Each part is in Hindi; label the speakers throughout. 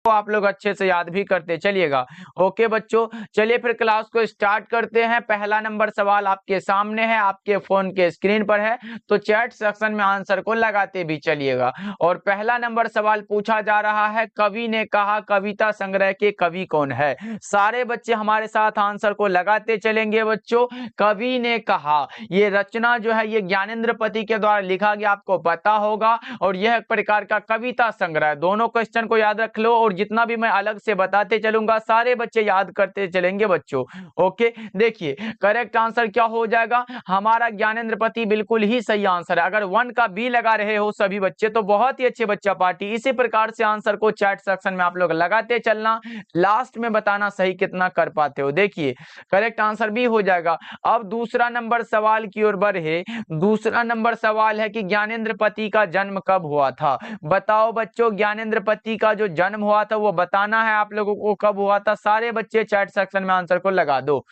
Speaker 1: आप लोग अच्छे से याद भी करते चलिएगा। ओके बच्चों, चलिए फिर क्लास को स्टार्ट करते हैं। पहला नंबर सवाल आपके सामने है, आपके फोन के स्क्रीन पर है, तो चैट सेक्शन में आंसर को लगाते भी चलिएगा। और पहला नंबर सवाल पूछा जा रहा है, कवि ने कहा कविता संग्रह के कवि कौन है। सारे बच्चे हमारे साथ आंसर को लगाते चलेंगे बच्चों। कवि ने कहा, ये रचना जो है ये ज्ञानेंद्र पति के द्वारा लिखा गया, आपको पता होगा, और यह एक प्रकार का कविता संग्रह। दोनों क्वेश्चन को याद रख लो, और जितना भी मैं अलग से बताते चलूंगा सारे बच्चे याद करते चलेंगे बच्चों। ओके, देखिए करेक्ट आंसर क्या हो जाएगा हमारा, ज्ञानेंद्र पति बिल्कुल ही सही आंसर है। अगर 1 का बी लगा रहे हो सभी बच्चे तो बहुत ही अच्छे बच्चा पार्टी। इसी प्रकार से आंसर को चैट सेक्शन में आप लोग लगाते चलना, लास्ट में बताना सही कितना कर पाते हो। देखिए करेक्ट आंसर भी हो जाएगा। अब दूसरा नंबर सवाल की ओर बढ़े। दूसरा नंबर सवाल है कि ज्ञानेंद्र पति का जन्म कब हुआ था। बताओ बच्चों, ज्ञानेंद्र पति का जो जन्म हुआ था वो बताना है आप लोगों को कब हुआ था। सारे बच्चे चैट सेक्शन में आंसर को लगा दो।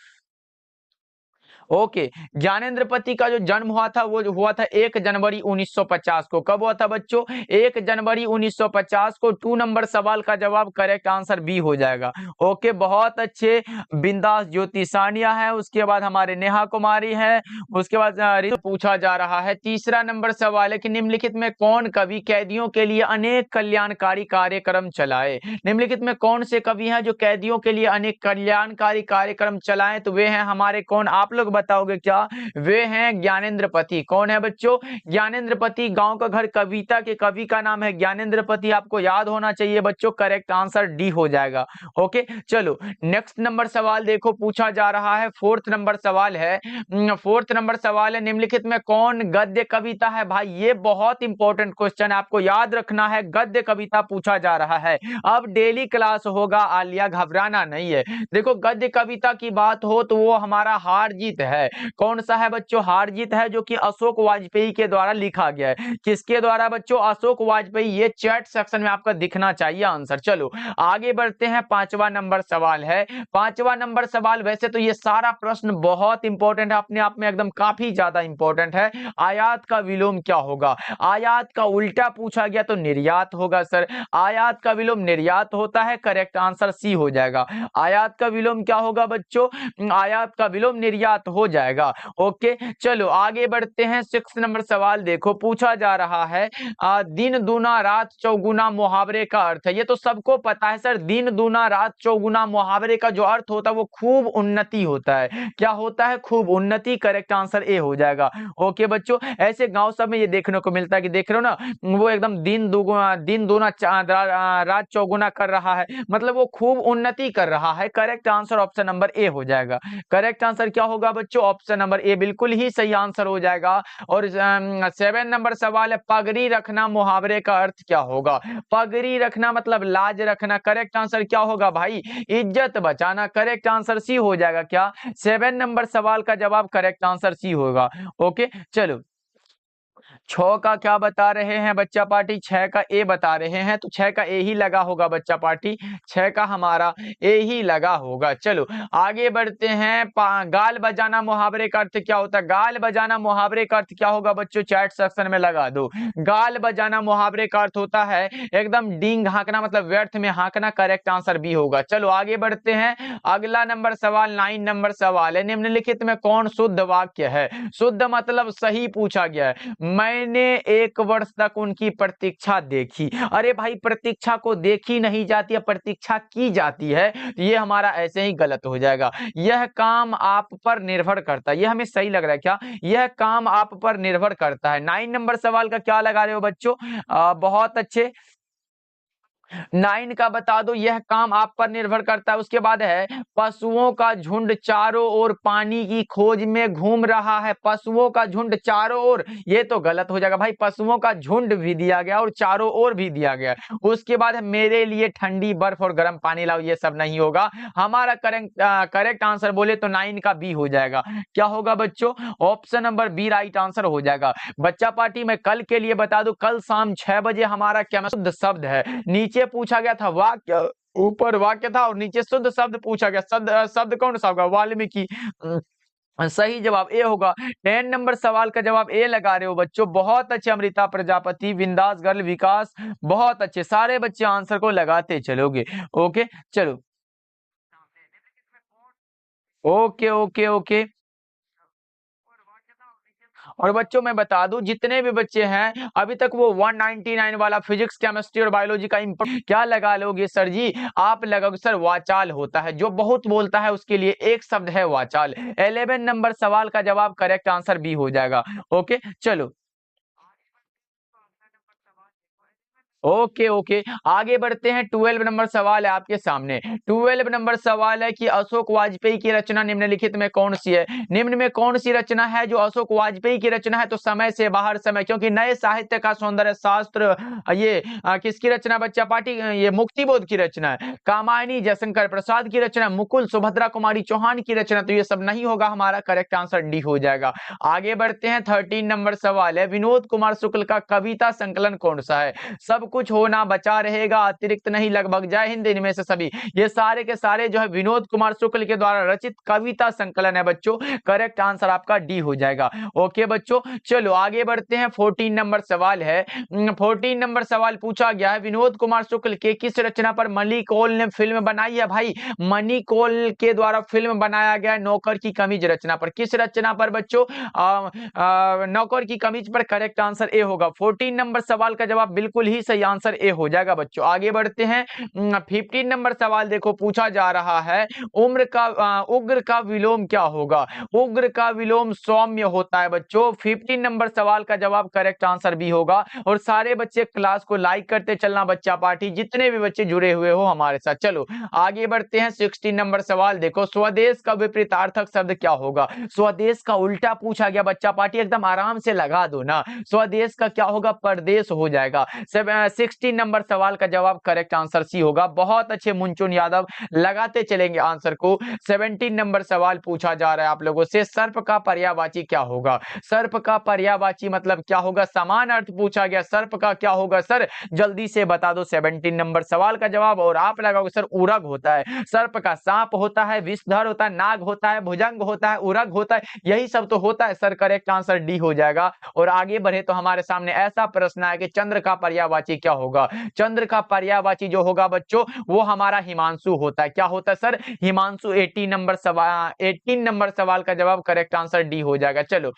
Speaker 1: ओके, ज्ञानेंद्र पति का जो जन्म हुआ था वो हुआ था 1 जनवरी 1950 को। कब हुआ था बच्चों? 1 जनवरी 1950 को। 2 नंबर सवाल का जवाब करेक्ट आंसर बी हो जाएगा। ओके, बहुत अच्छे। बिंदास ज्योति सानिया है, उसके बाद हमारे नेहा कुमारी है, उसके बाद पूछा जा रहा है। तीसरा नंबर सवाल है कि निम्नलिखित में कौन कवि कैदियों के लिए अनेक कल्याणकारी कार्यक्रम चलाए। निम्नलिखित में कौन से कवि हैं जो कैदियों के लिए अनेक कल्याणकारी कार्यक्रम चलाएं, तो वे हैं हमारे कौन, आप लोग बताओगे क्या? वे हैं ज्ञानेंद्र पति। कौन है बच्चों? ज्ञानेंद्र पति। गांव का घर कविता के कवि का नाम है ज्ञानेंद्र पति, आपको याद होना चाहिए बच्चों। करेक्ट आंसर डी हो जाएगा। ओके, चलो नेक्स्ट नंबर सवाल देखो पूछा जा रहा है। 4th नंबर सवाल है। 4th नंबर सवाल है, निम्नलिखित में कौन गद्य कविता है। भाई ये बहुत इंपॉर्टेंट क्वेश्चन है, आपको याद रखना है। गद्य कविता पूछा जा रहा है। अब डेली क्लास होगा आलिया, घबराना नहीं है। देखो गद्य कविता की बात हो तो वो हमारा हार जीत है। कौन सा है बच्चों? हार जीत है, जो कि अशोक वाजपेयी के द्वारा लिखा गया है। किसके द्वारा बच्चों? अशोक वाजपेयी। ये चैट सेक्शन में आपका दिखना चाहिए आंसर। चलो आगे बढ़ते हैं। 5वां नंबर सवाल है। 5वां नंबर सवाल, वैसे तो ये सारा प्रश्न बहुत इंपॉर्टेंट है, अपने आप में एकदम काफी ज्यादा इंपॉर्टेंट है। आयात का विलोम क्या होगा? आयात का उल्टा पूछा गया तो निर्यात होगा सर। आयात का विलोम निर्यात होता है। करेक्ट आंसर सी हो जाएगा। आयात का विलोम क्या होगा बच्चों? आयात का विलोम निर्यात हो जाएगा। ओके, चलो आगे बढ़ते हैं। 6 नंबर सवाल देखो पूछा जा रहा है। दिन दूना रात चौगुना मुहावरे का अर्थ है। ये तो सबको पता है सर, दिन दूना रात चौगुना मुहावरे का जो अर्थ होता है वो खूब उन्नति होता है। क्या होता है? खूब उन्नति। करेक्ट आंसर ए हो जाएगा। ओके बच्चों, ऐसे गांव सब में ये देखने को मिलता है कि देख रहे हो ना, वो एकदम दिन दूना रात चौगुना कर रहा है, मतलब वो खूब उन्नति कर रहा है। Correct answer option number A हो जाएगा। करेक्ट आंसर क्या होगा बच्चों? ऑप्शन नंबर ए बिल्कुल ही सही आंसर हो जाएगा। और 7 नंबर सवाल है, पगड़ी रखना मुहावरे का अर्थ क्या होगा? पगड़ी रखना मतलब लाज रखना। करेक्ट आंसर क्या होगा भाई? इज्जत बचाना। करेक्ट आंसर सी हो जाएगा। क्या 7 नंबर सवाल का जवाब करेक्ट आंसर सी होगा। ओके, चलो 6 का क्या बता रहे हैं बच्चा पार्टी? 6 का ए बता रहे हैं, तो 6 का ए ही लगा होगा बच्चा पार्टी। 6 का हमारा ए ही लगा होगा। चलो आगे बढ़ते हैं। गाल बजाना मुहावरे का अर्थ क्या होता है? गाल बजाना मुहावरे का अर्थ क्या होगा बच्चों? चैट सेक्शन में लगा दो। गाल बजाना मुहावरे का अर्थ होता है एकदम डींग हाँकना, मतलब व्यर्थ में हाँकना। करेक्ट आंसर बी होगा। चलो आगे बढ़ते हैं। अगला नंबर सवाल 9 नंबर सवाल है, निम्नलिखित में कौन शुद्ध वाक्य है? शुद्ध मतलब सही पूछा गया है। मैंने 1 वर्ष तक उनकी प्रतीक्षा देखी। अरे भाई, प्रतीक्षा को देखी नहीं जाती है, प्रतीक्षा की जाती है। ये हमारा ऐसे ही गलत हो जाएगा। यह काम आप पर निर्भर करता है। यह हमें सही लग रहा है क्या? यह काम आप पर निर्भर करता है। 9 नंबर सवाल का क्या लगा रहे हो बच्चों? बहुत अच्छे। 9 का बता दो, यह काम आप पर निर्भर करता है। उसके बाद है, पशुओं का झुंड चारों ओर पानी की खोज में घूम रहा है। पशुओं का झुंड चारों ओर, ये तो गलत हो जाएगा भाई। पशुओं का झुंड भी दिया गया और चारों ओर भी दिया गया। उसके बाद है, मेरे लिए ठंडी बर्फ और गर्म पानी लाओ। ये सब नहीं होगा। हमारा करेक्ट आंसर बोले तो 9 का बी हो जाएगा। क्या होगा बच्चों? Option number B right answer हो जाएगा। बच्चा पार्टी में कल के लिए बता दो, कल शाम 6 बजे हमारा क्या शुद्ध शब्द है। नीचे पूछा गया था वाक्य, ऊपर वाक्य था और नीचे शुद्ध शब्द पूछा गया। शब्द कौन सा होगा? वाल्मीकि। सही जवाब ए होगा। 10 नंबर सवाल का जवाब ए लगा रहे हो बच्चों, बहुत अच्छे। अमृता प्रजापति, बिंदास गर्ल, विकास, बहुत अच्छे। सारे बच्चे आंसर को लगाते चलोगे। ओके चलो, ओके ओके ओके। और बच्चों मैं बता दूं, जितने भी बच्चे हैं अभी तक वो 199 वाला फिजिक्स, केमिस्ट्री और बायोलॉजी का क्या लगा लोगे सर जी? आप लगाओगे सर वाचाल होता है, जो बहुत बोलता है उसके लिए एक शब्द है वाचाल। 11 नंबर सवाल का जवाब करेक्ट आंसर बी हो जाएगा। ओके चलो, ओके ओके आगे बढ़ते हैं। 12 नंबर सवाल है आपके सामने। 12 नंबर सवाल है कि अशोक वाजपेयी की रचना निम्नलिखित में कौन सी है? निम्न में कौन सी रचना है जो अशोक वाजपेयी की रचना है? तो समय से बाहर समय, क्योंकि नए साहित्य का सौंदर्य शास्त्र, ये किसकी रचना बच्चा पार्टी? ये मुक्तिबोध की रचना है। कामायनी जयशंकर प्रसाद की रचना, मुकुल सुभद्रा कुमारी चौहान की रचना। तो ये सब नहीं होगा, हमारा करेक्ट आंसर डी हो जाएगा। आगे बढ़ते हैं। 13 नंबर सवाल है, विनोद कुमार शुक्ल का कविता संकलन कौन सा है? सब कुछ होना बचा रहेगा, अतिरिक्त नहीं, लगभग, जय हिंद, इनमें से सभी, ये सारे के सारे जो है विनोद कुमार शुक्ल के द्वारा रचित कविता संकलन है बच्चों। करेक्ट आंसर आपका डी हो जाएगा। ओके बच्चों चलो आगे बढ़ते हैं। 14 नंबर सवाल है। 14 नंबर सवाल पूछा गया है, विनोद कुमार शुक्ल के किस रचना पर मनी कौल ने फिल्म बनाई है? भाई मनी कौल के द्वारा फिल्म बनाया गया नौकर की कमीज रचना पर। किस रचना पर बच्चों? नौकर की कमीज पर। करेक्ट आंसर ए होगा। 14 नंबर सवाल का जवाब बिल्कुल ही सही आंसर ए हो जाएगा बच्चों। आगे बढ़ते हैं। 15 नंबर सवाल देखो पूछा जा रहा है, उग्र का विलोम क्या होगा? उग्र का विलोम सौम्य होता है बच्चों। 15 नंबर सवाल का जवाब करेक्ट आंसर भी होगा। और सारे बच्चे क्लास को लाइक करते चलना बच्चा पार्टी, जितने भी बच्चे जुड़े हुए हो हमारे साथ। चलो आगे बढ़ते हैं। 16 नंबर सवाल देखो, स्वदेश का विपरीतार्थक शब्द क्या होगा? स्वदेश का उल्टा पूछा गया बच्चा पार्टी, एकदम आराम से लगा दो ना। स्वदेश का क्या होगा? परदेश हो जाएगा। 16 नंबर सवाल का जवाब करेक्ट आंसर सी होगा। बहुत अच्छे मुंचुन यादव, लगाते चलेंगे आंसर को। 17 नंबर सवाल पूछा जा रहा है आप लोगों से, सर्प का पर्यायवाची क्या होगा? सर्प का पर्यायवाची मतलब क्या होगा? समान अर्थ पूछा गया, सर्प का क्या होगा सर? जल्दी से बता दो 17 नंबर सवाल का जवाब। और आप लगाओगे सर उरग होता है। सर्प का सांप होता है, विषधर होता है, नाग होता है, भुजंग होता है, उरग होता है, यही सब तो होता है सर। करेक्ट आंसर डी हो जाएगा। और आगे बढ़े तो हमारे सामने ऐसा प्रश्न है कि चंद्र का पर्यायवाची क्या होगा? चंद्र का पर्यायवाची जो होगा बच्चों वो हमारा हिमांशु होता है। क्या होता है सर? हिमांशु। 18 नंबर सवाल का जवाब करेक्ट आंसर डी हो जाएगा। चलो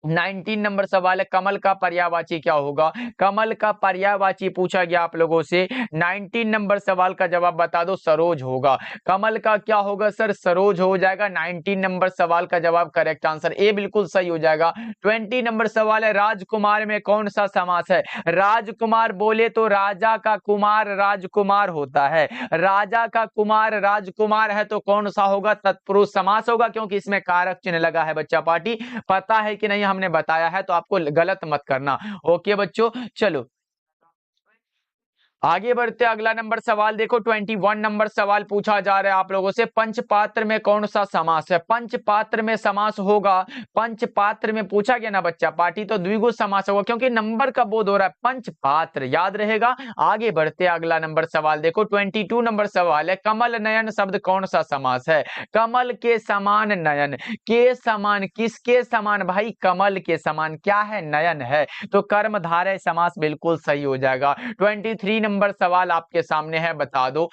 Speaker 1: 19 नंबर सवाल है, कमल का पर्यायवाची क्या होगा? कमल का पर्यायवाची पूछा गया आप लोगों से। 19 नंबर सवाल का जवाब बता दो, सरोज होगा। कमल का क्या होगा सर? सरोज हो जाएगा। 19 नंबर सवाल का जवाब करेक्ट आंसर ए बिल्कुल सही हो जाएगा। 20 नंबर सवाल है, राजकुमार में कौन सा समास है? राजकुमार बोले तो राजा का कुमार राजकुमार होता है। राजा का कुमार राजकुमार है तो कौन सा होगा? तत्पुरुष समास होगा, क्योंकि इसमें कारक चिन्ह लगा है बच्चा पार्टी। पता है कि नहीं हमने बताया है, तो आपको गलत मत करना। ओके बच्चों चलो आगे बढ़ते अगला नंबर सवाल देखो। 21 नंबर सवाल पूछा जा रहा है आप लोगों से, पंचपात्र में कौन सा समास है? पंचपात्र में समास होगा। पंचपात्र में पूछा गया ना बच्चा पार्टी, तो द्विगु समास होगा, क्योंकि नंबर का बोध हो रहा है। पंचपात्र याद रहेगा। आगे बढ़ते अगला नंबर सवाल देखो। 22 नंबर सवाल है, कमल नयन शब्द कौन सा समास है? कमल के समान नयन, के समान, किसके समान भाई? कमल के समान। क्या है? नयन है, तो कर्मधारय समास बिल्कुल सही हो जाएगा। 23 नंबर सवाल आपके सामने है, बता दो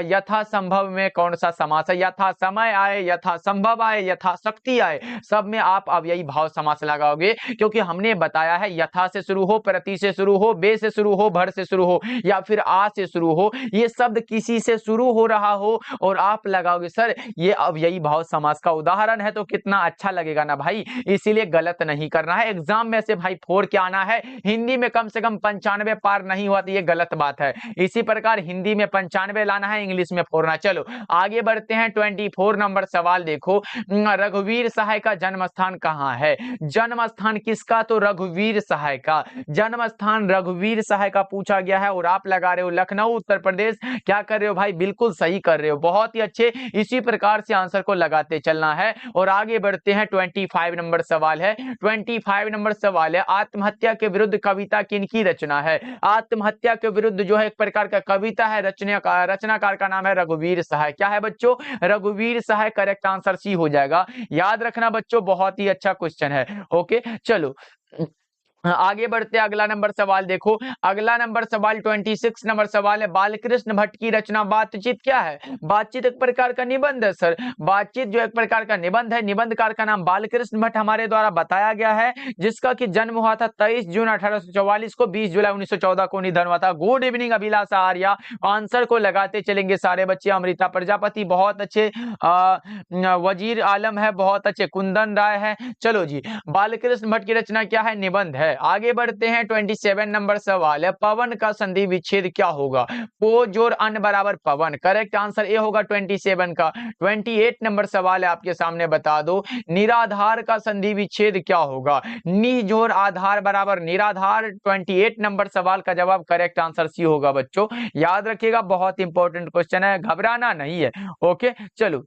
Speaker 1: यथा संभव में कौन सा समास है? यथा समय आए, यथा संभव आए, यथा शक्ति आए, सब में आप अब यही भाव समास लगाओगे, क्योंकि हमने बताया है यथा से शुरू हो, प्रति से शुरू हो, बे से शुरू हो, भर से शुरू हो, या फिर आ से शुरू हो, ये शब्द किसी से शुरू हो रहा हो और आप लगाओगे सर ये अब यही भाव समास का उदाहरण है, तो कितना अच्छा लगेगा ना भाई। इसीलिए गलत नहीं करना है। एग्जाम में से भाई फोड़ के आना है। हिंदी में कम से कम 95 पार नहीं हुआ तो ये गलत बात है। इसी प्रकार हिंदी में 95 लाना है, इंग्लिश में फोड़ना। चलो आगे बढ़ते हैं। 24 नंबर सवाल देखो, रघुवीर सहाय का जन्म स्थान कहाँ है? जन्म स्थान किसका? तो रघुवीर सहाय का। जन्म स्थान रघुवीर सहाय का पूछा गया है, और आप लगा रहे हो लखनऊ उत्तर प्रदेश। क्या कर रहे हो भाई? बिल्कुल सही कर रहे हो, बहुत ही अच्छे। इसी प्रकार से आंसर को लगाते चलना है। और आगे बढ़ते हैं। 25 नंबर सवाल है। 25 नंबर सवाल है, आत्महत्या के विरुद्ध कविता किनकी रचना है? आत्महत्या के विरुद्ध जो है एक प्रकार का कविता है, रचनाकार का नाम है रघुवीर सहाय। क्या है बच्चों? रघुवीर सहाय। करेक्ट आंसर सी हो जाएगा। याद रखना बच्चों, बहुत ही अच्छा क्वेश्चन है। ओके चलो आगे बढ़ते हैं। अगला नंबर सवाल देखो। अगला नंबर सवाल 26 नंबर सवाल है, बालकृष्ण भट्ट की रचना बातचीत क्या है? बातचीत एक प्रकार का निबंध है सर। बातचीत जो एक प्रकार का निबंध है, निबंधकार का नाम बालकृष्ण भट्ट हमारे द्वारा बताया गया है, जिसका कि जन्म हुआ था 23 जून 1844 को, 20 जुलाई 1914 को निधन हुआ था। गुड इवनिंग अभिलाषा आर्या। आंसर को लगाते चलेंगे सारे बच्चे। अमृता प्रजापति बहुत अच्छे, वजीर आलम है बहुत अच्छे, कुंदन राय है। चलो जी, बालकृष्ण भट्ट की रचना क्या है? निबंध है। आगे बढ़ते हैं। 27 नंबर सवाल है, पवन का संधि विच्छेद क्या होगा? पो जोर अन बराबर पवन। करेक्ट आंसर ए होगा 27 का। 28 नंबर सवाल है आपके सामने, बता दो निराधार का संधि विच्छेद क्या होगा? नि जोर आधार बराबर निराधार। 28 नंबर सवाल का जवाब करेक्ट आंसर सी होगा बच्चों। याद रखिएगा, बहुत इंपॉर्टेंट क्वेश्चन है, घबराना नहीं है। ओके चलो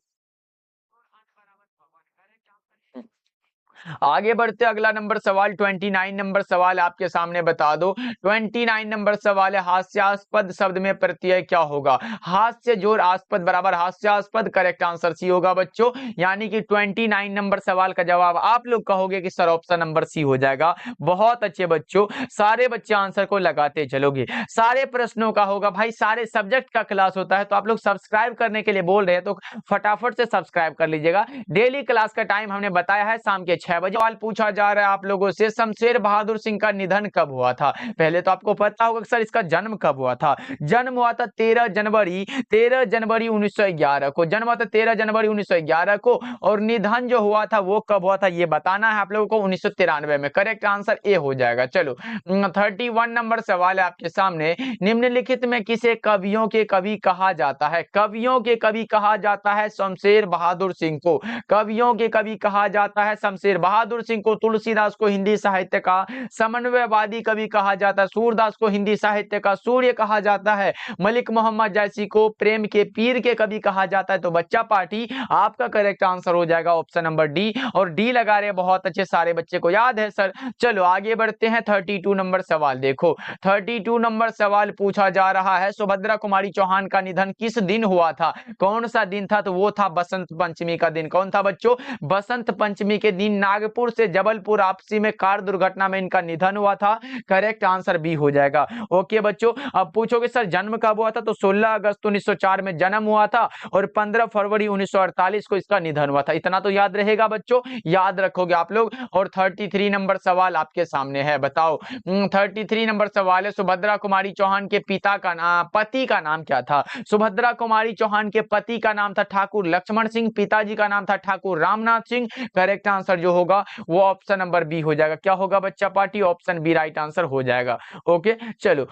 Speaker 1: आगे बढ़ते। अगला नंबर सवाल 29 नंबर सवाल आपके सामने, बता दो 29 नंबर सवाल है, हास्यास्पद शब्द में प्रत्यय क्या होगा? हास्य जोर आस्पद बराबर हास्यास्पद। करेक्ट आंसर सी होगा बच्चों। यानी कि 29 नंबर सवाल का जवाब आप लोग कहोगे कि सर ऑप्शन नंबर सी हो जाएगा। बहुत अच्छे बच्चों, सारे बच्चे आंसर को लगाते चलोगे। सारे प्रश्नों का होगा भाई, सारे सब्जेक्ट का क्लास होता है, तो आप लोग सब्सक्राइब करने के लिए बोल रहे हैं तो फटाफट से सब्सक्राइब कर लीजिएगा। डेली क्लास का टाइम हमने बताया है शाम के 6 बजे। सवाल पूछा जा रहा है आप लोगों से, शमशेर बहादुर सिंह का निधन कब हुआ था? पहले तो आपको पता होगा कि सर इसका जन्म कब हुआ था। जन्म हुआ था 13 जनवरी 1911 को। जन्म हुआ था 13 जनवरी 1911 को, और निधन जो हुआ था वो कब हुआ था ये बताना है आप लोगों को, 1993 में। करेक्ट आंसर ए हो जाएगा। चलो 31 नंबर सवाल है आपके सामने, निम्नलिखित में किसे कवियों के कवि कहा जाता है? कवियों के कवि कहा जाता है शमशेर बहादुर सिंह को। कवियों के कवि कहा जाता है शमशेर बहादुर सिंह को। तुलसीदास को हिंदी साहित्य का समन्वयवादी कवि कहा जाता है। सूरदास को हिंदी साहित्य का सूर्य कहा जाता है। मलिक मोहम्मद जैसी को प्रेम के पीर के कवि कहा जाता है। तो बच्चा पार्टी आपका करेक्ट आंसर हो जाएगा ऑप्शन नंबर डी। और डी लगा रहे बहुत अच्छे, सारे बच्चे को याद है सर। चलो आगे बढ़ते हैं। 32 नंबर सवाल देखो। 32 नंबर सवाल पूछा जा रहा है, सुभद्रा कुमारी चौहान का निधन किस दिन हुआ था? कौन सा दिन था? तो वो था बसंत पंचमी का दिन। कौन था बच्चों? बसंत पंचमी के दिन नागपुर से जबलपुर आपसी में कार दुर्घटना में इनका निधन हुआ था। करेक्ट आंसर बी हो जाएगा। ओके बच्चों, अब पूछोगे सर जन्म कब हुआ था? तो 16 अगस्त 1904 में जन्म हुआ था, और 15 फरवरी 1948 को इसका निधन हुआ था। इतना तो याद रहेगा बच्चों, याद रखोगे आप लोग। और 33 नंबर सवाल आपके सामने है, बताओ 33 नंबर सवाल है, सुभद्रा कुमारी चौहान के पति का नाम क्या था? सुभद्रा कुमारी चौहान के पति का नाम था ठाकुर लक्ष्मण सिंह, पिताजी का नाम था ठाकुर रामनाथ सिंह। करेक्ट आंसर जो होगा वो ऑप्शन नंबर बी हो जाएगा। क्या होगा बच्चा party? Option B right answer हो जाएगा। ओके चलो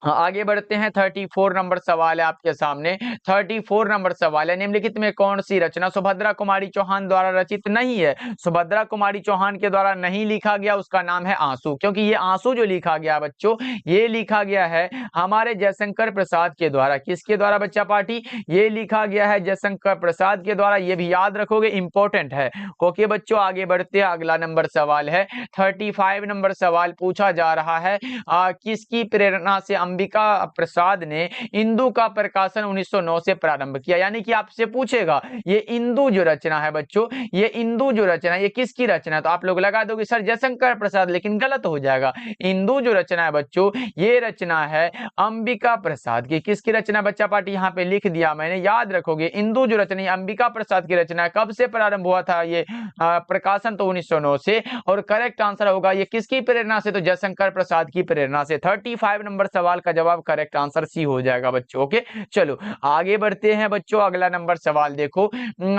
Speaker 1: आगे बढ़ते हैं। 34 नंबर सवाल है आपके सामने। 34 नंबर सवाल है, निम्नलिखित में कौन सी रचना सुभद्रा कुमारी चौहान द्वारा रचित नहीं है? सुभद्रा कुमारी चौहान के द्वारा नहीं लिखा गया, उसका नाम है आंसू। क्योंकि ये आंसू जो लिखा गया बच्चों, ये लिखा गया है हमारे जयशंकर प्रसाद के द्वारा। किसके द्वारा बच्चा पार्टी? ये लिखा गया है जयशंकर प्रसाद के द्वारा। ये भी याद रखोगे, इंपॉर्टेंट है। ओके बच्चों आगे बढ़ते हैं। अगला नंबर सवाल है 35 नंबर सवाल पूछा जा रहा है, किसकी प्रेरणा से अंबिका प्रसाद ने इंदु का प्रकाशन 1909 से प्रारंभ किया? यानी कि आपसे पूछेगा ये इंदु जो रचना है बच्चों, ये इंदु जो रचना है ये किसकी रचना है? तो आप लोग लगा दोगे सर जयशंकर प्रसाद, लेकिन गलत हो जाएगा। इंदु जो रचना है बच्चों, ये रचना है अंबिका प्रसाद की। किसकी रचना बच्चा पार्टी? यहाँ पे लिख दिया मैंने, याद रखोगे। इंदु जो रचना है अंबिका प्रसाद की रचना है। कब से प्रारंभ हुआ था ये प्रकाशन? तो 1909 से। और करेक्ट आंसर होगा ये किसकी प्रेरणा से? तो जयशंकर प्रसाद की प्रेरणा से। 35 नंबर सवाल का जवाब करेक्ट आंसर सी हो जाएगा बच्चों। ओके चलो आगे बढ़ते हैं बच्चों। अगला नंबर सवाल देखो।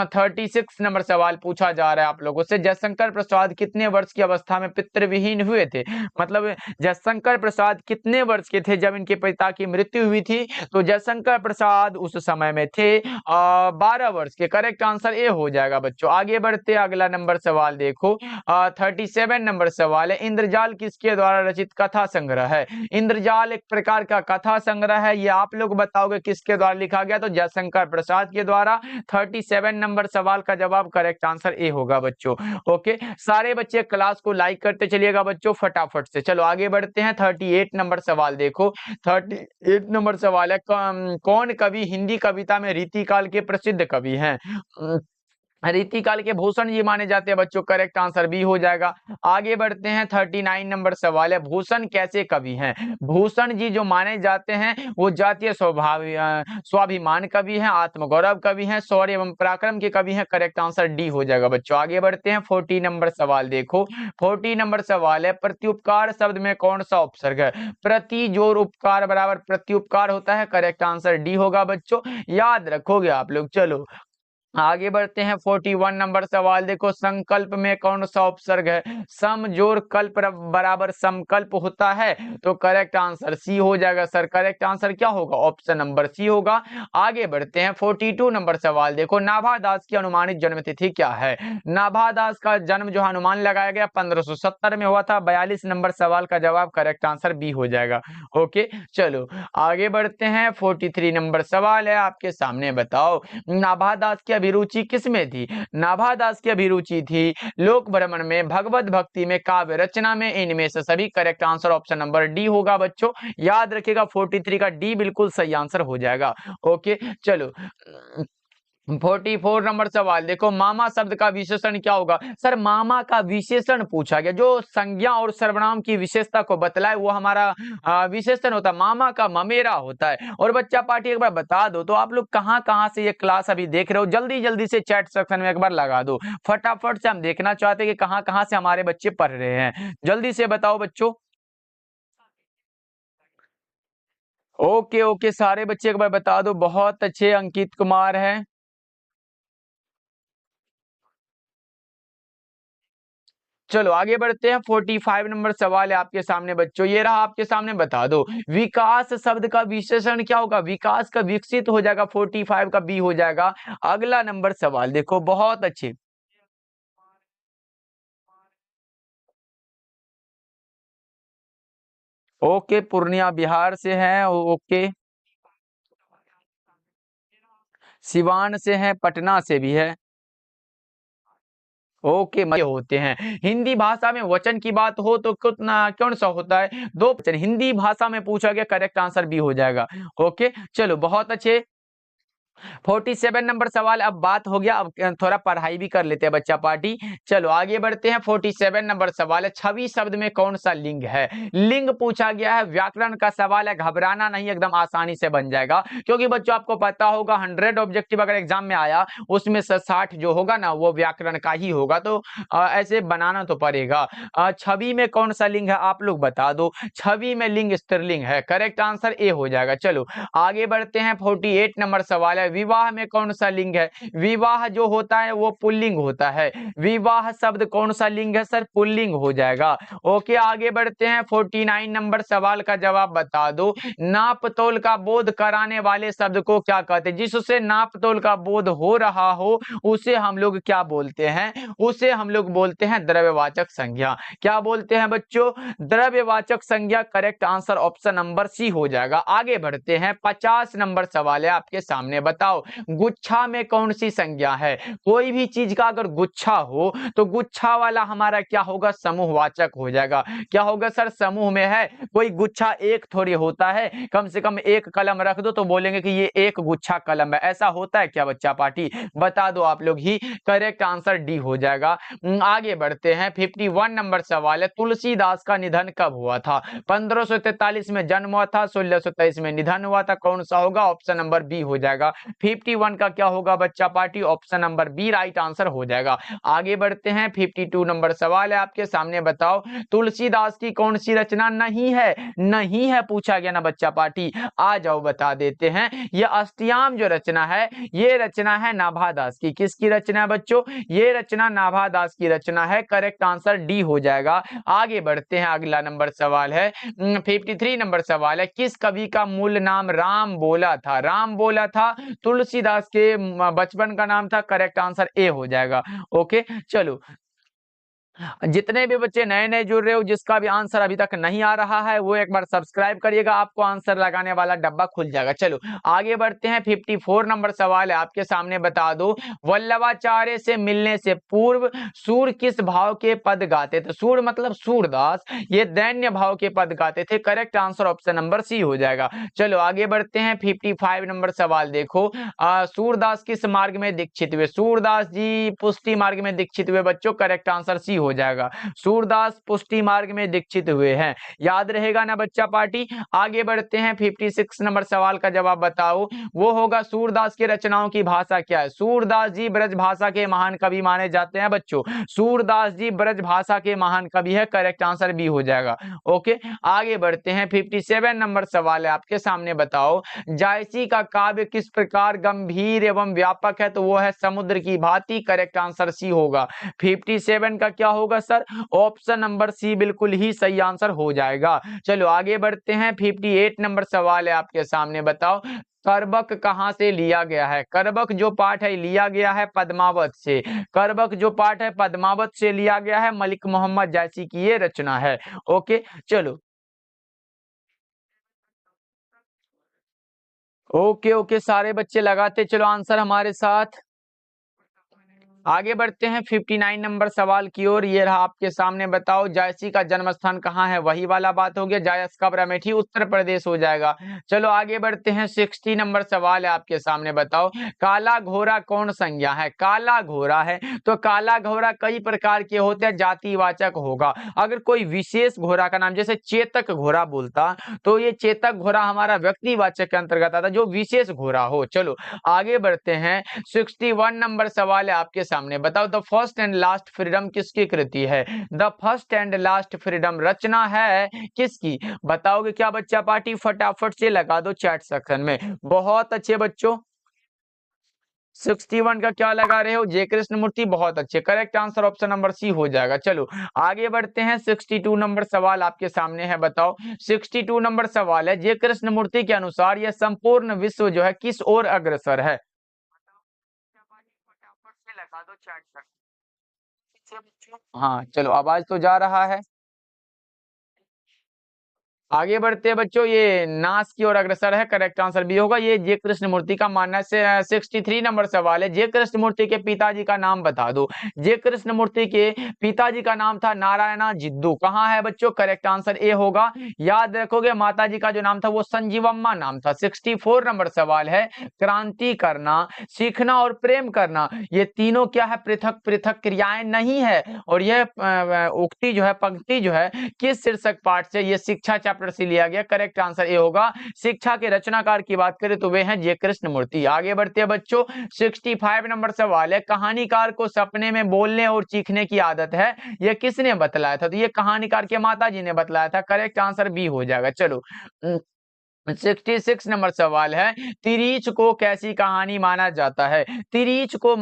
Speaker 1: 36 नंबर सवाल पूछा जा रहा है आप लोगों से, जयशंकर प्रसाद कितने वर्ष की अवस्था में पितृविहीन हुए थे? मतलब जयशंकर प्रसाद कितने वर्ष के थे जब इनके पिता की मृत्यु हुई थी? तो जयशंकर प्रसाद उस समय में थे 12 वर्ष के। करेक्ट आंसर ए हो जाएगा बच्चों। आगे बढ़ते हैं। अगला नंबर सवाल देखो। 37 नंबर सवाल है, इंद्रजाल किसके द्वारा रचित कथा संग्रह है? इंद्रजाल एक प्रकार प्रकार का कथा संग्रह है, ये आप लोग बताओगे किसके द्वारा लिखा गया, तो जयशंकर प्रसाद के द्वारा। 37 नंबर सवाल का जवाब करेक्ट आंसर ए होगा बच्चों। ओके, सारे बच्चे क्लास को लाइक करते चलिएगा बच्चों फटाफट से। चलो आगे बढ़ते हैं। 38 नंबर सवाल देखो। 38 नंबर सवाल है, कौन कवि हिंदी कविता में रीतिकाल के प्रसिद्ध कवि हैं? रीतिकाल के भूषण जी माने जाते हैं बच्चों, करेक्ट आंसर बी हो जाएगा। आगे बढ़ते हैं। 39 नंबर सवाल है, भूषण कैसे कवि हैं? भूषण जी जो माने जाते हैं वो जातीय स्वाभिमान कवि हैं, आत्मगौरव कवि हैं, शौर्य एवं पराक्रम के कवि हैं, करेक्ट आंसर डी हो जाएगा बच्चों। आगे बढ़ते हैं। 40 नंबर सवाल देखो। 40 नंबर सवाल है, प्रत्युपकार शब्द में कौन सा उपसर्ग है? प्रति जोर उपकार बराबर प्रत्युपकार होता है, करेक्ट आंसर डी होगा बच्चों, याद रखोगे आप लोग। चलो आगे बढ़ते हैं। 41 नंबर सवाल देखो, संकल्प में कौन सा उपसर्ग है? सम जोर कल्प बराबर समकल्प होता है, तो करेक्ट आंसर सी हो जाएगा सर। करेक्ट आंसर क्या होगा? ऑप्शन नंबर सी होगा। आगे बढ़ते हैं। 42 नंबर सवाल देखो, नाभा दास की अनुमानित जन्म तिथि क्या है? नाभा दास का जन्म जो अनुमान लगाया गया 1570 में हुआ था। 42 नंबर सवाल का जवाब करेक्ट आंसर बी हो जाएगा। ओके, चलो आगे बढ़ते हैं। 43 नंबर सवाल है आपके सामने, बताओ नाभा दास की अभिरुचि किसमें थी? नाभा दास की अभिरुचि थी लोक भ्रमण में, भगवत भक्ति में, काव्य रचना में, इनमें से सभी। Correct answer option number D होगा बच्चों, याद रखिएगा 43 का डी बिल्कुल सही आंसर हो जाएगा। ओके, चलो 44 नंबर सवाल देखो, मामा शब्द का विशेषण क्या होगा? सर मामा का विशेषण पूछा गया, जो संज्ञा और सर्वनाम की विशेषता को बतलाए वो हमारा विशेषण होता है। मामा का ममेरा होता है। और बच्चा पार्टी एक बार बता दो तो आप लोग कहां कहां से ये क्लास अभी देख रहे हो, जल्दी जल्दी से चैट सेक्शन में एक बार लगा दो फटाफट से, हम देखना चाहते हैं कि कहां कहां से हमारे बच्चे पढ़ रहे हैं। जल्दी से बताओ बच्चों। ओके ओके, सारे बच्चे एक बार बता दो। बहुत अच्छे, अंकित कुमार है। चलो आगे बढ़ते हैं। 45 नंबर सवाल है आपके सामने बच्चों, ये रहा आपके सामने, बता दो विकास शब्द का विशेषण क्या होगा? विकास का विकसित हो जाएगा, 45 का बी हो जाएगा। अगला नंबर सवाल देखो, बहुत अच्छे। ओके, पूर्णिया बिहार से है। ओके, सिवान से है, पटना से भी है। ओके, मजे होते हैं। हिंदी भाषा में वचन की बात हो तो कितना कौन सा होता है? दो वचन हिंदी भाषा में पूछा गया, करेक्ट आंसर बी हो जाएगा। ओके, चलो बहुत अच्छे। 47 नंबर सवाल, अब बात हो गया, अब थोड़ा पढ़ाई भी कर लेते हैं बच्चा पार्टी। चलो आगे बढ़ते हैं। 47 नंबर सवाल है, छवि शब्द में कौन सा लिंग है? लिंग पूछा गया है, व्याकरण का सवाल है, घबराना नहीं, एकदम आसानी से बन जाएगा। क्योंकि बच्चों आपको पता होगा 100 ऑब्जेक्टिव अगर एग्जाम में आया उसमें से 60 जो होगा ना वो व्याकरण का ही होगा, तो ऐसे बनाना तो पड़ेगा। छवि में कौन सा लिंग है आप लोग बता दो। छवि में लिंग स्त्रीलिंग है, करेक्ट आंसर ए हो जाएगा। चलो आगे बढ़ते हैं। 48 नंबर सवाल है, विवाह में कौन सा लिंग है? विवाह जो होता है वो पुल्लिंग होता है। विवाह शब्द कौन सा लिंग है सर? पुल्लिंग हो जाएगा। ओके, आगे बढ़ते हैं। 49 नंबर सवाल का जवाब बता दो, नाप तोल का बोध कराने वाले शब्द को क्या कहते हैं? जिससे नाप तोल का बोध हो रहा हो उसे हम लोग क्या बोलते हैं? उसे हम लोग बोलते हैं द्रव्यवाचक संज्ञा। क्या बोलते हैं बच्चों? द्रव्यवाचक संज्ञा, correct answer option number C हो जाएगा। आगे बढ़ते हैं। 50 नंबर सवाल है आपके सामने, बताओ गुच्छा में कौन सी संज्ञा है? कोई भी चीज का अगर गुच्छा हो तो गुच्छा वाला हमारा क्या होगा? समूहवाचक हो जाएगा। क्या होगा सर? समूह में है, कोई गुच्छा एक थोड़ी होता है, कम से कम एक कलम रख दो तो बोलेंगे कि ये एक गुच्छा कलम है। ऐसा होता है क्या बच्चा पार्टी? बता दो आप लोग ही, करेक्ट आंसर डी हो जाएगा। आगे बढ़ते हैं। 51 नंबर सवाल है, तुलसीदास का निधन कब हुआ था? 1543 में जन्म हुआ था, 1623 में निधन हुआ था, कौन सा होगा? ऑप्शन नंबर बी हो जाएगा। 51 का क्या होगा बच्चा party? Option number B right answer हो जाएगा। आगे बढ़ते हैं। 52 नंबर सवाल है आपके सामने, बताओ तुलसीदास की कौन सी रचना नहीं है? नहीं है पूछा गया ना बच्चा पार्टी, आ जाओ बता देते हैं। ये अष्टयाम जो रचना है ये रचना है नाभादास की। किसकी रचना है बच्चों? ये रचना नाभादास की रचना है, करेक्ट आंसर डी हो जाएगा। आगे बढ़ते हैं। अगला नंबर सवाल है 53 नंबर सवाल है, किस कवि का मूल नाम राम बोला था? राम बोला था तुलसीदास के बचपन का नाम था, करेक्ट आंसर ए हो जाएगा। ओके, चलो जितने भी बच्चे नए नए जुड़ रहे हो, जिसका भी आंसर अभी तक नहीं आ रहा है, वो एक बार सब्सक्राइब करिएगा, आपको आंसर लगाने वाला डब्बा खुल जाएगा। चलो आगे बढ़ते हैं। 54 नंबर सवाल है आपके सामने, बता दो वल्लभाचार्य से मिलने से पूर्व सूर किस भाव के पद गाते थे? सूर मतलब सूरदास, ये दैन्य भाव के पद गाते थे। Correct answer option number C हो जाएगा। चलो आगे बढ़ते हैं। 55 नंबर सवाल देखो, सूरदास किस मार्ग में दीक्षित हुए? सूरदास जी पुष्टि मार्ग में दीक्षित हुए बच्चों, करेक्ट आंसर सी हो जाएगा। सूरदास पुष्टि मार्ग में दीक्षित हुए हैं, याद रहेगा ना बच्चा पार्टी। आगे बढ़ते हैं। 56 नंबर सवाल का जवाब बताओ, वो होगा सूरदास की रचनाओं की भाषा क्या है? सूरदास जी ब्रज भाषा के महान कवि माने जाते हैं बच्चों, सूरदास जी ब्रज भाषा के महान कवि है, करेक्ट आंसर बी हो जाएगा। ओके आगे बढ़ते हैं। 57 नंबर सवाल है आपके सामने, बताओ जायसी का काव्य किस प्रकार गंभीर एवं व्यापक है? तो वो है समुद्र की भांति, करेक्ट आंसर सी होगा। 57 का क्या होगा सर? ऑप्शन नंबर सी बिल्कुल ही सही आंसर हो जाएगा। चलो आगे बढ़ते हैं। 58 नंबर सवाल है आपके सामने, बताओ करबक कहां से लिया गया है? करबक जो पाठ है लिया गया है पद्मावत से, करबक जो पाठ है पद्मावत से लिया गया है, मलिक मोहम्मद जायसी की ये रचना है। ओके चलो ओके ओके सारे बच्चे लगाते चलो आंसर हमारे साथ। आगे बढ़ते हैं 59 नंबर सवाल की ओर। ये रहा आपके सामने, बताओ जायसी का जन्म स्थान कहाँ है? वही वाला बात हो गया, जायस कब्र अमेठी उत्तर प्रदेश हो जाएगा। चलो आगे बढ़ते हैं। 60 नंबर सवाल है आपके सामने, बताओ काला घोड़ा कौन संज्ञा है? काला घोड़ा है तो काला घोड़ा कई प्रकार के होते हैं, जातिवाचक होगा। अगर कोई विशेष घोड़ा का नाम जैसे चेतक घोड़ा बोलता तो ये चेतक घोड़ा हमारा व्यक्तिवाचक के अंतर्गत आता, जो विशेष घोड़ा हो। चलो आगे बढ़ते हैं। 61 नंबर सवाल है आपके सामने, बताओ the first and last freedom किसकी कृति है? The first and last freedom रचना है किसकी? बताओगे क्या बच्चा पार्टी? फटाफट से लगा दो चैट सेक्शन में। बहुत अच्छे बच्चों, 61 का क्या लगा रहे हो? जय कृष्ण मूर्ति, बहुत अच्छे, correct answer option number C हो जाएगा। चलो आगे बढ़ते हैं। 62 नंबर सवाल आपके सामने है, बताओ 62 नंबर सवाल है, जय कृष्ण मूर्ति के अनुसार यह संपूर्ण विश्व जो है किस ओर अग्रसर है? फटाफट से लगा दो चैट तक। हाँ चलो आवाज तो जा रहा है। आगे बढ़ते हैं बच्चों, ये नाश की ओर अग्रसर है, करेक्ट आंसर भी होगा। ये जय कृष्ण मूर्ति का मानना है। 63 नंबर सवाल है, जय कृष्ण मूर्ति के पिताजी का नाम बता दो। जय कृष्ण मूर्ति के पिताजी का नाम था नारायणा जिद्दू, कहाँ है बच्चों? करेक्ट आंसर ए होगा। याद रखोगे माता जी का जो नाम था वो संजीवम्मा नाम था। 64 नंबर सवाल है, क्रांति करना, सीखना और प्रेम करना, ये तीनों क्या है? पृथक पृथक क्रियाएं नहीं है। और यह उक्ति जो है, पंक्ति जो है किस शीर्षक पाठ से? ये शिक्षा चैप्टर से लिया गया, करेक्ट आंसर ये होगा। शिक्षा के रचनाकार की बात करें तो वे हैं जय कृष्ण मूर्ति। आगे बढ़ते हैं बच्चों। 65 नंबर सवाल है, कहानीकार को सपने में बोलने और चीखने की आदत है, यह किसने बतलाया था? तो ये कहानीकार के माता जी ने बतलाया था, करेक्ट आंसर बी हो जाएगा। चलो 66 नंबर सवाल है, तिरीच को कैसी कहानी माना जाता है? तिरीच को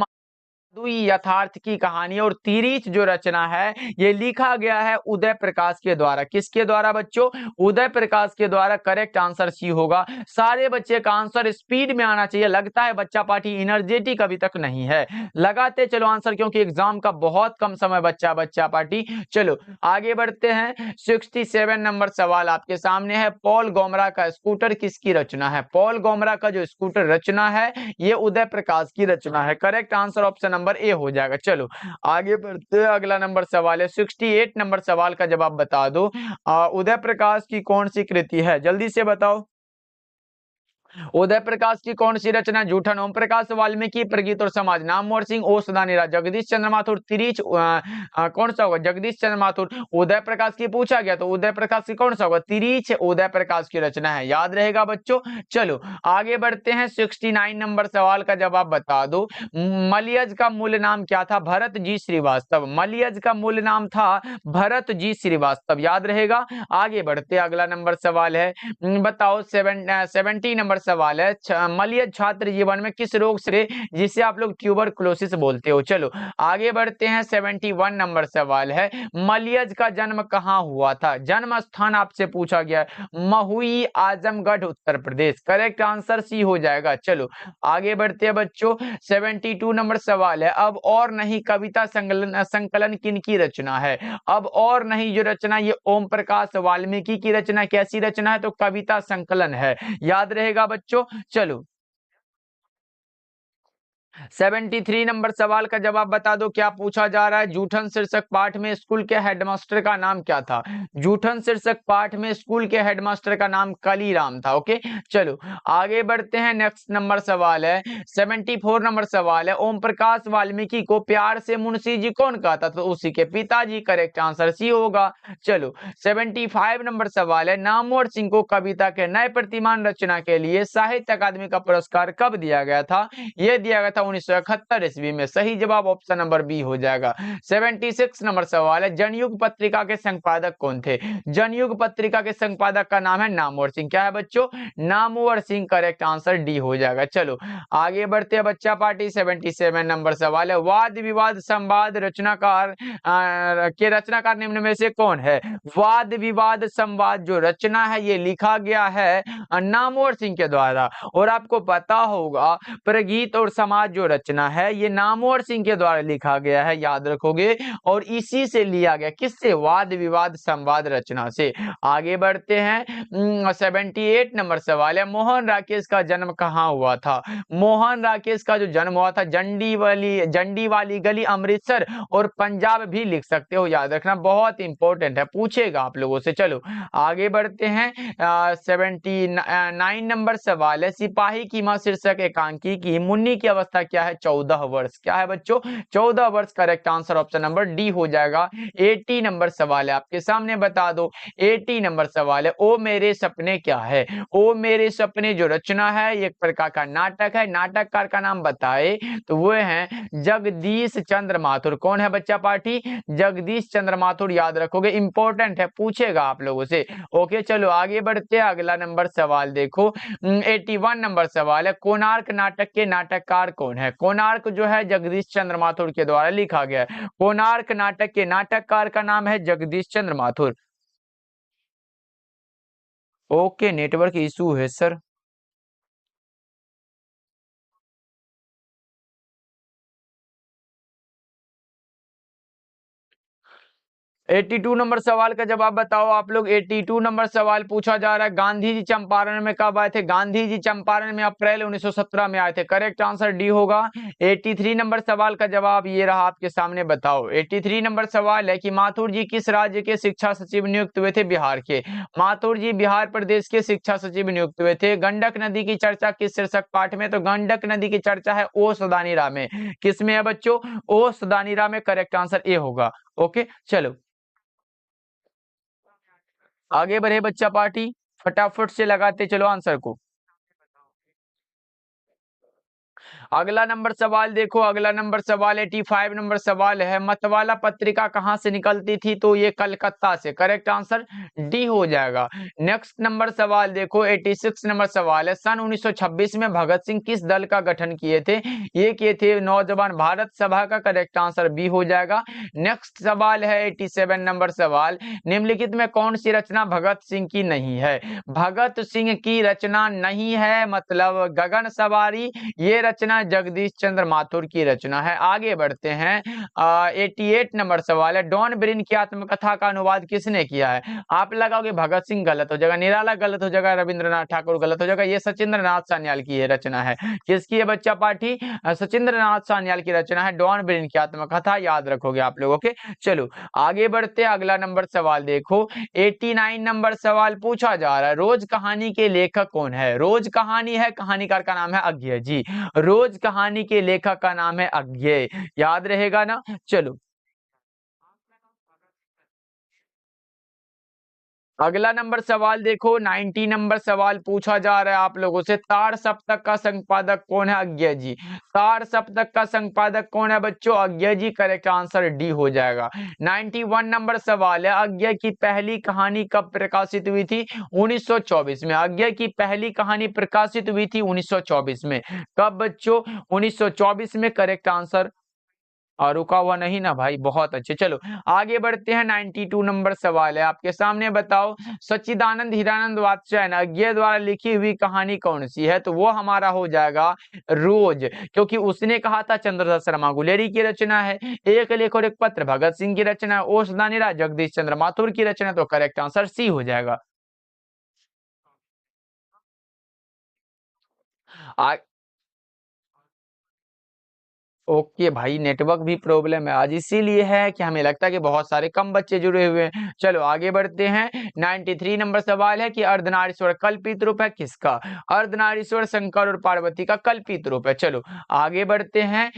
Speaker 1: दुई यथार्थ की कहानी, और तिरीच जो रचना है ये लिखा गया है उदय प्रकाश के द्वारा। किसके द्वारा बच्चों? उदय प्रकाश के द्वारा, करेक्ट आंसर सी होगा। सारे बच्चे का आंसर स्पीड में आना चाहिए, लगता है बच्चा पार्टी एनर्जेटिक अभी तक नहीं है। लगाते चलो आंसर, क्योंकि एग्जाम का बहुत कम समय बच्चा पार्टी। चलो आगे बढ़ते हैं। 67 नंबर सवाल आपके सामने है, पॉल गोमरा का स्कूटर किसकी रचना है? पॉल गोमरा का जो स्कूटर रचना है ये उदय प्रकाश की रचना है, correct answer option number A हो जाएगा। चलो आगे बढ़ते हैं। अगला नंबर सवाल है 68 नंबर सवाल का जवाब बता दो, उदय प्रकाश की कौन सी कृति है? जल्दी से बताओ। उदय प्रकाश की कौन सी रचना? जूठन, ओम प्रकाश वाल्मीकि, प्रगीत और समाज, नामवर सिंह, ओ सदानीरा, जगदीश चंद्र माथुर, तिरीच कौन सा होगा? जगदीश चंद्र माथुर। उदय प्रकाश की पूछा गया तो उदय प्रकाश की कौन सा होगा? तिरीच उदय प्रकाश की रचना है, याद रहेगा बच्चों। चलो आगे बढ़ते हैं। 69 नंबर सवाल का जवाब बता दो, मलयज का मूल नाम क्या था? भरत जी श्रीवास्तव, मलयज का मूल नाम था भरत जी श्रीवास्तव, याद रहेगा। आगे बढ़ते अगला नंबर सवाल है, बताओ 70 नंबर सवाल है, मलय छात्र जीवन में किस रोग से, जिसे आप लोग ट्यूबरकुलोसिस बोलते हो। चलो आगे बढ़ते हैं। 71 नंबर सवाल है, मलयज का जन्म कहाँ हुआ था? जन्म स्थान आपसे पूछा गया है, Mahui, Azamgarh, Uttar Pradesh. Correct answer C हो जाएगा। चलो आगे बढ़ते हैं बच्चों। 72 नंबर सवाल है, अब और नहीं कविता संकलन संकलन किनकी रचना है? अब और नहीं जो रचना, ये ओम प्रकाश वाल्मीकि की रचना। कैसी रचना है? तो कविता संकलन है, याद रहेगा बच्चों। चलो 73 नंबर सवाल का जवाब बता दो, क्या पूछा जा रहा है? जूठन शीर्षक पाठ में स्कूल के हेडमास्टर का नाम क्या था? जूठन शीर्षक पाठ में स्कूल के हेडमास्टर का नाम कलीराम था। ओके चलो आगे बढ़ते हैं। नेक्स्ट नंबर सवाल है, 74 नंबर सवाल है, ओम प्रकाश वाल्मीकि को प्यार से मुंशी जी कौन कहता था? तो उसी के पिताजी। करेक्ट आंसर सी होगा। चलो 75 नंबर सवाल है, नामवर सिंह को कविता के नए प्रतिमान रचना के लिए साहित्य अकादमी का पुरस्कार कब दिया गया था? यह दिया गया था 1971 ईस्वी में। सही जवाब ऑप्शन नंबर बी हो जाएगा। 76 नंबर सवाल है, जनयुग पत्रिका के संपादक कौन थे? जनयुग पत्रिका के संपादक का नाम है नामवर सिंह। क्या है बच्चों? Namvar Singh. Correct answer D हो जाएगा। चलो आगे बढ़ते हैं बच्चा पार्टी। 77 नंबर सवाल है, वाद विवाद संवाद रचनाकार के रचनाकार निम्न में से कौन है? वाद विवाद संवाद जो रचना है, ये लिखा गया है नामवर सिंह के द्वारा। और आपको पता होगा प्रगीत और समाज जो रचना है, ये नामवर सिंह के द्वारा लिखा गया है, याद रखोगे। और इसी से लिया गया, किससे? वाद विवाद संवाद रचना से। आगे बढ़ते हैं। 78 नंबर सवाल है, मोहन राकेश का जन्म कहाँ हुआ था? मोहन राकेश का जो जन्म हुआ था, जंडी वाली गली, अमृतसर और पंजाब भी लिख सकते हो, याद रखना, बहुत इंपॉर्टेंट है, पूछेगा आप लोगों से। चलो आगे बढ़ते हैं। 79 नंबर सवाल है, सिपाही की मां शीर्षक एकांकी की मुन्नी की अवस्था क्या है? 14 वर्ष। क्या है बच्चों? 14 वर्ष। Correct answer option number D हो जाएगा। 80 नंबर सवाल है, आपके सामने बता दो। 80 नंबर सवाल है, ओ मेरे सपने क्या है? ओ मेरे सपने जो रचना है, एक प्रकार का नाटक है, नाटककार का नाम बताए तो वो है जगदीश चंद्र माथुर। कौन है बच्चा पार्टी? जगदीश चंद्र माथुर, याद रखोगे, इंपॉर्टेंट है, पूछेगा आप लोगों से। ओके चलो आगे बढ़ते हैं। अगला नंबर सवाल देखो। 81 नंबर सवाल है, कोणार्क नाटक के नाटककार कौन है? कोणार्क जो है जगदीश चंद्र माथुर के द्वारा लिखा गया है। कोणार्क नाटक के नाटककार का नाम है जगदीश चंद्र माथुर। ओके नेटवर्क इशू है सर। 82 नंबर सवाल का जवाब बताओ आप लोग। 82 नंबर सवाल पूछा जा रहा है, गांधी जी चंपारण में कब आए थे? गांधी जी चंपारण में अप्रैल 1917 में आए थे। करेक्ट आंसर डी होगा। 83 नंबर सवाल का जवाब ये रहा आपके सामने, बताओ। 83 नंबर सवाल है कि माथुर जी किस राज्य के शिक्षा सचिव नियुक्त हुए थे? बिहार के। माथुर जी बिहार प्रदेश के शिक्षा सचिव नियुक्त हुए थे। गंडक नदी की चर्चा किस शीर्षक पाठ में? तो गंडक नदी की चर्चा है ओ सदानीरा में। किसमें है बच्चों? ओ सदानीरा में। करेक्ट आंसर ए होगा। ओके चलो आगे बढ़े बच्चा पार्टी, फटाफट से लगाते चलो आंसर को। अगला नंबर सवाल देखो। अगला नंबर सवाल 85 नंबर सवाल है, मतवाला पत्रिका कहां से निकलती थी? तो ये कलकत्ता से। करेक्ट आंसर डी हो जाएगा। नेक्स्ट नंबर सवाल देखो। 86 नंबर सवाल है, सन 1926 में भगत सिंह किस दल का गठन किए थे? ये किए थे नौजवान भारत सभा का। करेक्ट आंसर बी हो जाएगा। नेक्स्ट सवाल है 87 नंबर सवाल, निम्नलिखित में कौन सी रचना भगत सिंह की नहीं है? भगत सिंह की रचना नहीं है, मतलब गगन सवारी, ये रचना जगदीश चंद्र माथुर की रचना है। आगे बढ़ते हैं। 88 नंबर सवाल है, डॉन ब्रिन की आत्मकथा का अनुवाद किसने किया है? आप लगाओगे भगत सिंह, गलत हो जाएगा। निराला गलत हो जाएगा। रविंद्रनाथ ठाकुर गलत हो जाएगा। ये सचिंद्र नाथ सान्याल की ये रचना है। किसकी है बच्चा पाठी? सचिंद्र नाथ सान्याल की रचना है डॉन ब्रिन की आत्मकथा, याद रखोगे आप लोगों के। चलो आगे बढ़ते हैं। अगला नंबर सवाल देखो। 89 नंबर सवाल पूछा जा रहा है, रोज कहानी के लेखक कौन है? रोज कहानी है, कहानीकार का नाम है अज्ञे जी। रोज कहानी के लेखक का नाम है अज्ञे, याद रहेगा ना। चलो अगला नंबर सवाल देखो, 90 नंबर सवाल पूछा जा रहा है आप लोगों से, तार सप्तक का संपादक कौन है? अज्ञे जी। तार सप्तक का संपादक कौन है बच्चों? अज्ञे जी। करेक्ट आंसर डी हो जाएगा। 91 नंबर सवाल है, अज्ञे की पहली कहानी कब प्रकाशित हुई थी? 1924 में। अज्ञे की पहली कहानी प्रकाशित हुई थी 1924 में। कब बच्चों? 1924 में। Correct answer. और रुका हुआ नहीं ना भाई, बहुत अच्छे। चलो आगे बढ़ते हैं, 92 नंबर सवाल है आपके सामने, बताओ सच्चिदानंद हीरानंद वात्स्यायन अज्ञे द्वारा लिखी हुई कहानी कौन सी है? तो वो हमारा हो जाएगा रोज, क्योंकि उसने कहा था चंद्रदत्त शर्मा गुलेरी की रचना है। एक लेख और एक पत्र भगत सिंह की रचना है। ओस दानिरा जगदीश चंद्र माथुर की रचना। तो करेक्ट आंसर सी हो जाएगा। आ, ओके भाई, नेटवर्क भी प्रॉब्लम है आज, इसीलिए है कि हमें लगता है कि बहुत सारे कम बच्चे जुड़े हुए हैं। चलो आगे बढ़ते हैं, 93 नंबर सवाल है कि अर्धनारीश्वर कल्पित रूप है किसका? अर्धनारीश्वर शंकर और पार्वती का कल्पित रूप है। चलो आगे बढ़ते हैं।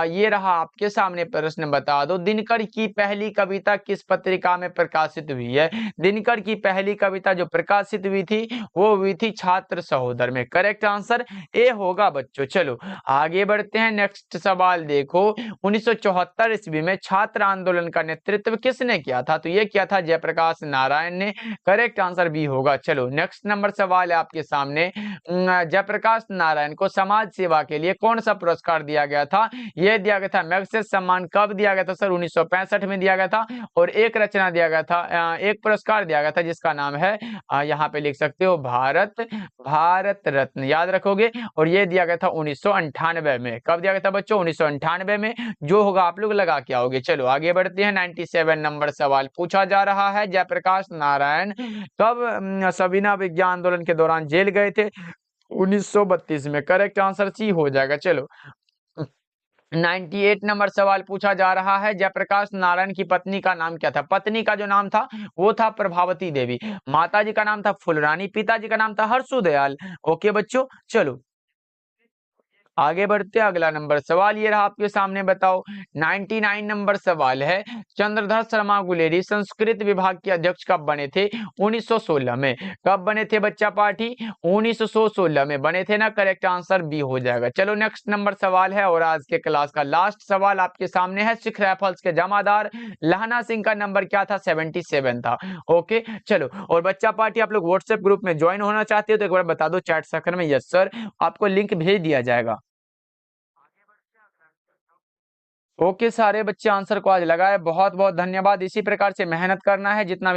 Speaker 1: ये रहा आपके सामने प्रश्न, बता दो दिनकर की पहली कविता किस पत्रिका में प्रकाशित हुई है? दिनकर की पहली कविता जो प्रकाशित हुई थी वो हुई थी छात्र सहोदर में। करेक्ट आंसर ए होगा बच्चों। चलो आगे बढ़ते हैं, नेक्स्ट सवाल देखो, 1974 ईस्वी में छात्र आंदोलन का नेतृत्व किसने किया था? तो ये किया था जयप्रकाश नारायण ने। करेक्ट आंसर बी होगा। चलो नेक्स्ट नंबर सवाल है आपके सामने, जयप्रकाश नारायण को समाज सेवा के लिए कौन सा पुरस्कार दिया गया था? यह दिया गया था मैग्सेसे सम्मान। कब दिया गया था सर? 1965 में दिया गया था। और एक रचना दिया गया था, एक पुरस्कार दिया गया था जिसका नाम है, यहाँ पे लिख सकते हो, भारत भारत रत्न, याद रखोगे। और ये दिया गया था 1998 में। कब दिया गया था बच्चों? 1998 में। जो होगा आप लोग लगा के आओगे। चलो आगे बढ़ते हैं, 97 नंबर सवाल पूछा जा रहा है, जयप्रकाश नारायण कब सविनय विज्ञान आंदोलन के दौरान जेल गए थे? 1932 में। करेक्ट आंसर सी हो जाएगा। चलो 98 नंबर सवाल पूछा जा रहा है, जयप्रकाश नारायण की पत्नी का नाम क्या था? पत्नी का जो नाम था वो था प्रभावती देवी। माता जी का नाम था फुलरानी। पिताजी का नाम था हर्षु दयाल। ओके बच्चों। चलो आगे बढ़ते हैं, अगला नंबर सवाल ये रहा आपके सामने, बताओ 99 नंबर सवाल है, चंद्रधर शर्मा गुलेरी संस्कृत विभाग के अध्यक्ष कब बने थे? 1916 में। कब बने थे बच्चा पाठी? 1916 में बने थे ना। करेक्ट आंसर बी हो जाएगा। चलो नेक्स्ट नंबर सवाल है और आज के क्लास का लास्ट सवाल आपके सामने है, सिख राइफल्स के जमादार लहना सिंह का नंबर क्या था? 77 था। ओके चलो, और बच्चा पार्टी आप लोग व्हाट्सएप ग्रुप में ज्वाइन होना चाहते हो तो एक बार बता दो चैट सेक्शन में यस सर, आपको लिंक भेज दिया जाएगा। ओके सारे बच्चे आंसर को आज लगाए, बहुत बहुत धन्यवाद। इसी प्रकार से मेहनत करना है, जितना भी